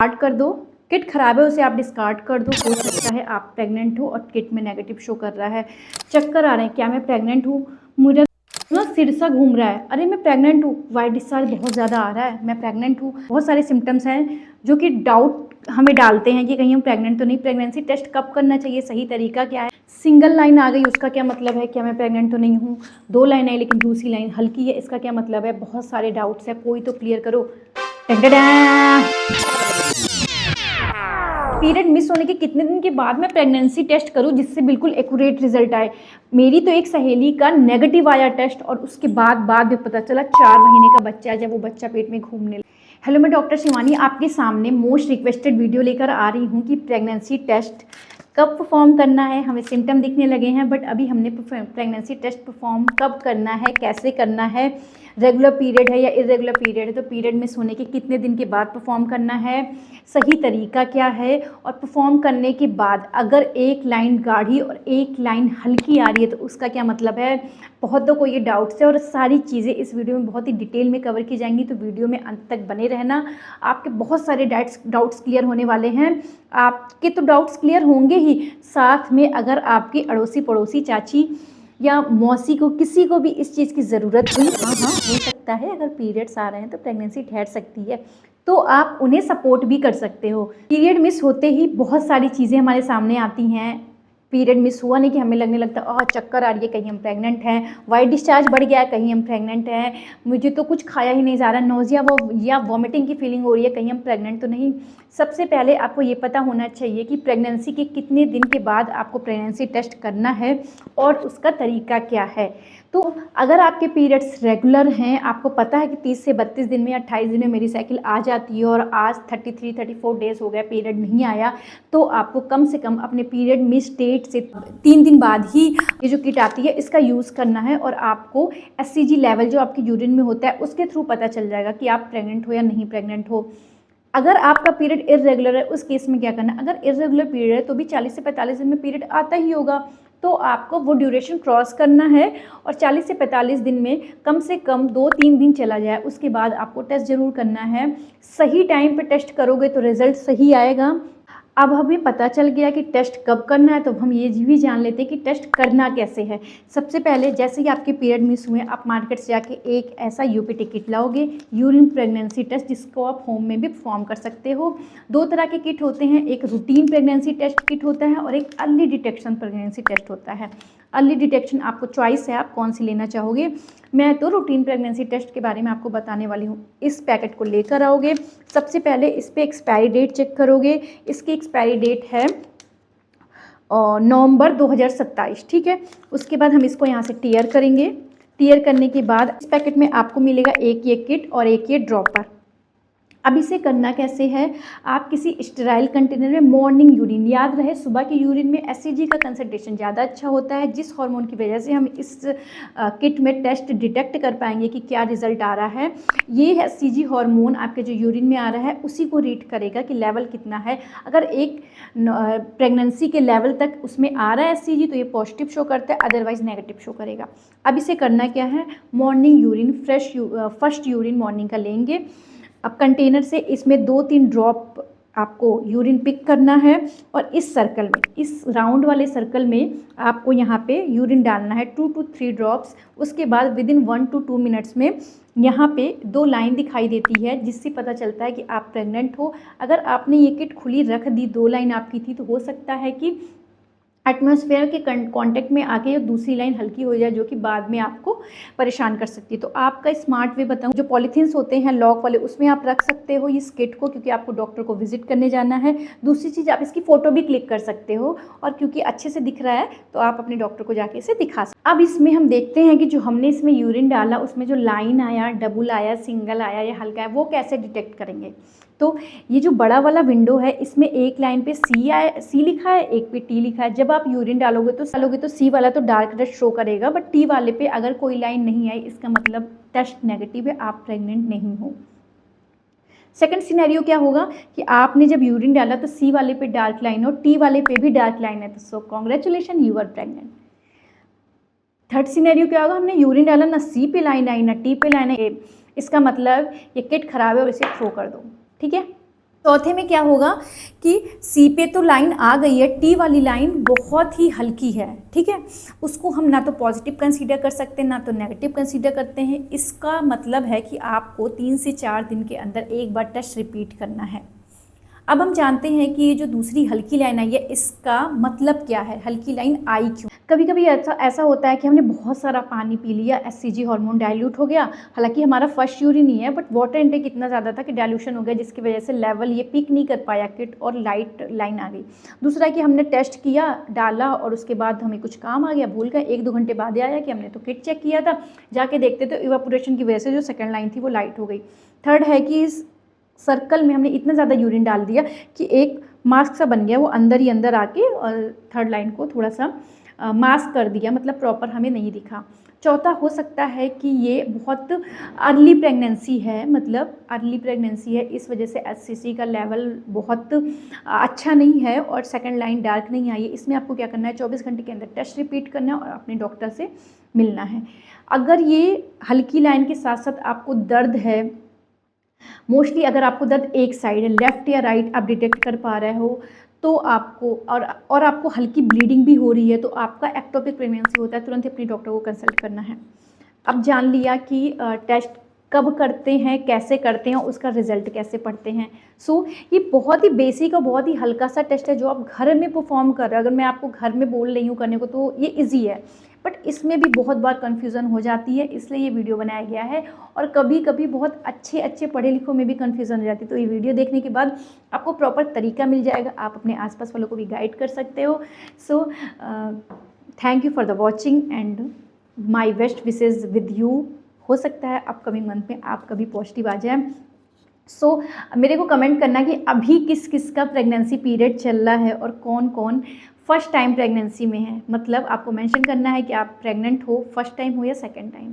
Start कर दो। Kit खराब है उसे आप डिस्कार्ड कर दो। हो सकता है आप प्रेग्नेंट हो और किट में नेगेटिव शो कर रहा है, चक्कर आ रहे हैं, क्या मैं प्रेग्नेंट हूँ, मुझे ना सिर सा घूम रहा है, अरे मैं प्रेग्नेंट हूँ, वाइट डिस्चार्ज बहुत ज़्यादा आ रहा है, मैं प्रेग्नेंट हूँ। बहुत सारे सिम्टम्स हैं जो कि डाउट हमें डालते हैं कि कहीं हम प्रेग्नेंट तो नहीं। प्रेगनेंसी टेस्ट कब करना चाहिए, सही तरीका क्या है। सिंगल लाइन आ गई उसका क्या मतलब है, क्या मैं प्रेग्नेंट तो नहीं हूँ। दो लाइन आई लेकिन दूसरी लाइन हल्की है, इसका क्या मतलब है। बहुत सारे डाउट्स है, कोई तो क्लियर करो। पीरियड मिस होने के कितने दिन के बाद मैं प्रेगनेंसी टेस्ट करूं जिससे बिल्कुल एक्यूरेट रिजल्ट आए। मेरी तो एक सहेली का नेगेटिव आया टेस्ट और उसके बाद में पता चला 4 महीने का बच्चा है, जब वो बच्चा पेट में घूमने लगा। हेलो, मैं डॉक्टर शिवानी आपके सामने मोस्ट रिक्वेस्टेड वीडियो लेकर आ रही हूँ कि प्रेगनेंसी टेस्ट कब परफॉर्म करना है। हमें सिम्टम दिखने लगे हैं बट अभी हमने प्रेगनेंसी टेस्ट परफॉर्म कब करना है, कैसे करना है, रेगुलर पीरियड है या इरेगुलर पीरियड है, तो पीरियड मिस होने के कितने दिन के बाद परफॉर्म करना है, सही तरीका क्या है। और परफॉर्म करने के बाद अगर एक लाइन गाढ़ी और एक लाइन हल्की आ रही है तो उसका क्या मतलब है। बहुतों को ये डाउट्स है और सारी चीज़ें इस वीडियो में बहुत ही डिटेल में कवर की जाएंगी, तो वीडियो में अंत तक बने रहना। आपके बहुत सारे डाउट्स क्लियर होने वाले हैं। आपके तो डाउट्स क्लियर होंगे ही, साथ में अगर आपकी अड़ोसी पड़ोसी चाची या मौसी को किसी को भी इस चीज़ की ज़रूरत हुई, हाँ हो सकता है अगर पीरियड्स आ रहे हैं तो प्रेगनेंसी ठहर सकती है, तो आप उन्हें सपोर्ट भी कर सकते हो। पीरियड मिस होते ही बहुत सारी चीज़ें हमारे सामने आती हैं। पीरियड मिस हुआ नहीं कि हमें लगने लगता चक्कर आ रही है, कहीं हम प्रेग्नेंट हैं, वाइट डिस्चार्ज बढ़ गया है, कहीं हम प्रेग्नेंट हैं, मुझे तो कुछ खाया ही नहीं जा रहा, नोजिया या वॉमिटिंग की फीलिंग हो रही है, कहीं हम प्रेग्नेंट तो नहीं। सबसे पहले आपको ये पता होना चाहिए कि प्रेगनेंसी के कितने दिन के बाद आपको प्रेगनेंसी टेस्ट करना है और उसका तरीका क्या है। तो अगर आपके पीरियड्स रेगुलर हैं, आपको पता है कि 30 से 32 दिन में या 28 दिन में मेरी साइकिल आ जाती है और आज 33-34 डेज हो गए पीरियड नहीं आया, तो आपको कम से कम अपने पीरियड मिस डेट से 3 दिन बाद ही ये जो किट आती है इसका यूज़ करना है। और आपको SCG लेवल जो आपके यूरिन में होता है उसके थ्रू पता चल जाएगा कि आप प्रेग्नेंट हो या नहीं प्रेग्नेंट हो। अगर आपका पीरियड इरेगुलर है उस केस में क्या करना, अगर इरेगुलर पीरियड है तो भी 40 से 45 दिन में पीरियड आता ही होगा, तो आपको वो ड्यूरेशन क्रॉस करना है और 40 से 45 दिन में कम से कम 2-3 दिन चला जाए उसके बाद आपको टेस्ट ज़रूर करना है। सही टाइम पे टेस्ट करोगे तो रिज़ल्ट सही आएगा। अब हमें पता चल गया कि टेस्ट कब करना है, तो हम ये भी जान लेते हैं कि टेस्ट करना कैसे है। सबसे पहले जैसे ही आपके पीरियड मिस हुए, आप मार्केट से जाके एक ऐसा UPT किट लाओगे, यूरिन प्रेगनेंसी टेस्ट, जिसको आप होम में भी परफॉर्म कर सकते हो। 2 तरह के किट होते हैं, एक रूटीन प्रेगनेंसी टेस्ट किट होता है और एक अर्ली डिटेक्शन प्रेगनेंसी टेस्ट होता है। अर्ली डिटेक्शन आपको चॉइस है, आप कौन सी लेना चाहोगे। मैं तो रूटीन प्रेगनेंसी टेस्ट के बारे में आपको बताने वाली हूँ। इस पैकेट को लेकर आओगे, सबसे पहले इस पर एक्सपायरी डेट चेक करोगे। इसकी एक्सपायरी डेट है नवंबर 2027, ठीक है। उसके बाद हम इसको यहाँ से टीयर करेंगे। टीयर करने के बाद इस पैकेट में आपको मिलेगा एक ये किट और एक ये ड्रॉपर। अब इसे करना कैसे है, आप किसी स्टेराइल कंटेनर में मॉर्निंग यूरिन, याद रहे सुबह के यूरिन में SCG का कंसंट्रेशन ज़्यादा अच्छा होता है, जिस हार्मोन की वजह से हम इस किट में टेस्ट डिटेक्ट कर पाएंगे कि क्या रिजल्ट आ रहा है। ये SCG हार्मोन आपके जो यूरिन में आ रहा है उसी को रीड करेगा कि लेवल कितना है। अगर एक प्रेगनेंसी के लेवल तक उसमें आ रहा है SCG तो ये पॉजिटिव शो करता है, अदरवाइज नेगेटिव शो करेगा। अब इसे करना क्या है, morning urine first urine morning का लेंगे। अब कंटेनर से इसमें 2-3 ड्रॉप आपको यूरिन पिक करना है और इस सर्कल में, इस राउंड वाले सर्कल में आपको यहाँ पे यूरिन डालना है 2 to 3 ड्रॉप्स। उसके बाद विदिन 1 to 2 मिनट्स में यहाँ पे 2 लाइन दिखाई देती है जिससे पता चलता है कि आप प्रेग्नेंट हो। अगर आपने ये किट खुली रख दी, 2 लाइन आपकी थी, तो हो सकता है कि एटमॉस्फेयर के कांटेक्ट में आके दूसरी लाइन हल्की हो जाए, जो कि बाद में आपको परेशान कर सकती है। तो आपका स्मार्ट वे बताऊं, जो पॉलीथीन्स होते हैं लॉक वाले, उसमें आप रख सकते हो इस किट को, क्योंकि आपको डॉक्टर को विजिट करने जाना है। दूसरी चीज़, आप इसकी फ़ोटो भी क्लिक कर सकते हो और क्योंकि अच्छे से दिख रहा है तो आप अपने डॉक्टर को जाके इसे दिखा सकते। अब इसमें हम देखते हैं कि जो हमने इसमें यूरिन डाला उसमें जो लाइन आया, डबल आया, सिंगल आया या हल्का है, वो कैसे डिटेक्ट करेंगे। तो ये जो बड़ा वाला विंडो है इसमें एक लाइन पे सी लिखा है, एक पे टी लिखा है। जब आप यूरिन डालोगे तो सी वाला तो डार्क रेड शो करेगा, बट टी वाले पे अगर कोई लाइन नहीं आई इसका मतलब टेस्ट नेगेटिव है, आप प्रेग्नेंट नहीं हो। सेकंड सिनेरियो क्या होगा कि आपने जब यूरिन डाला तो सी वाले पे डार्क लाइन और टी वाले पे भी डार्क लाइन है, तो so congratulation, you are pregnant. Third scenario क्या होगा, हमने यूरिन डाला, ना सी पे लाइन आई ना टी पे लाइन आई, इसका मतलब ये किट खराब है और इसे थ्रो कर दो, ठीक है। चौथे में क्या होगा कि सी पे तो लाइन आ गई है, टी वाली लाइन बहुत ही हल्की है, ठीक है, उसको हम ना तो पॉजिटिव कंसीडर कर सकते हैं ना तो नेगेटिव कंसीडर करते हैं। इसका मतलब है कि आपको 3 से 4 दिन के अंदर एक बार टेस्ट रिपीट करना है। अब हम जानते हैं कि ये जो दूसरी हल्की लाइन आई है इसका मतलब क्या है, हल्की लाइन आई क्यों। कभी कभी ऐसा होता है कि हमने बहुत सारा पानी पी लिया, एससीजी हार्मोन डाइल्यूट हो गया, हालांकि हमारा फर्स्ट यूरिन नहीं है बट वाटर इनटेक इतना ज़्यादा था कि डाइल्यूशन हो गया, जिसकी वजह से लेवल ये पिक नहीं कर पाया किट और लाइट लाइन आ गई। दूसरा कि हमने टेस्ट किया, डाला और उसके बाद हमें कुछ काम आ गया, भूल गए, 1-2 घंटे बाद आया कि हमने तो किट चेक किया था, जाके देखते तो इवापोरेशन की वजह से जो सेकेंड लाइन थी वो लाइट हो गई। थर्ड है कि इस सर्कल में हमने इतना ज़्यादा यूरिन डाल दिया कि एक मास्क सा बन गया, वो अंदर ही अंदर आके और थर्ड लाइन को थोड़ा सा मास्क कर दिया, मतलब प्रॉपर हमें नहीं दिखा। चौथा हो सकता है कि ये बहुत अर्ली प्रेगनेंसी है, मतलब अर्ली प्रेगनेंसी है, इस वजह से एचसीसी का लेवल बहुत अच्छा नहीं है और सेकंड लाइन डार्क नहीं आई है। इसमें आपको क्या करना है, 24 घंटे के अंदर टेस्ट रिपीट करना है और अपने डॉक्टर से मिलना है। अगर ये हल्की लाइन के साथ साथ आपको दर्द है, मोस्टली अगर आपको दर्द एक साइड है, लेफ़्ट या राइट आप डिटेक्ट कर पा रहे हो, तो आपको और आपको हल्की ब्लीडिंग भी हो रही है, तो आपका एक्टोपिक प्रेगनेंसी होता है, तुरंत ही अपने डॉक्टर को कंसल्ट करना है। अब जान लिया कि टेस्ट कब करते हैं, कैसे करते हैं, उसका रिजल्ट कैसे पढ़ते हैं। सो ये बहुत ही बेसिक और बहुत ही हल्का सा टेस्ट है जो आप घर में परफॉर्म कर रहे हो। अगर मैं आपको घर में बोल रही हूँ करने को तो ये इजी है, बट इसमें भी बहुत बार कन्फ्यूज़न हो जाती है, इसलिए ये वीडियो बनाया गया है। और कभी कभी बहुत अच्छे अच्छे पढ़े लिखों में भी कन्फ्यूज़न हो जाती है, तो ये वीडियो देखने के बाद आपको प्रॉपर तरीका मिल जाएगा, आप अपने आसपास वालों को भी गाइड कर सकते हो। So thank you for the watching and my best wishes with you. हो सकता है अपकमिंग मंथ में आप कभी पॉजिटिव आ जाए। सो मेरे को कमेंट करना कि अभी किस किस का प्रेगनेंसी पीरियड चल रहा है और कौन कौन फर्स्ट टाइम प्रेगनेंसी में है, मतलब आपको मेंशन करना है कि आप प्रेग्नेंट हो, फर्स्ट टाइम हो या सेकंड टाइम।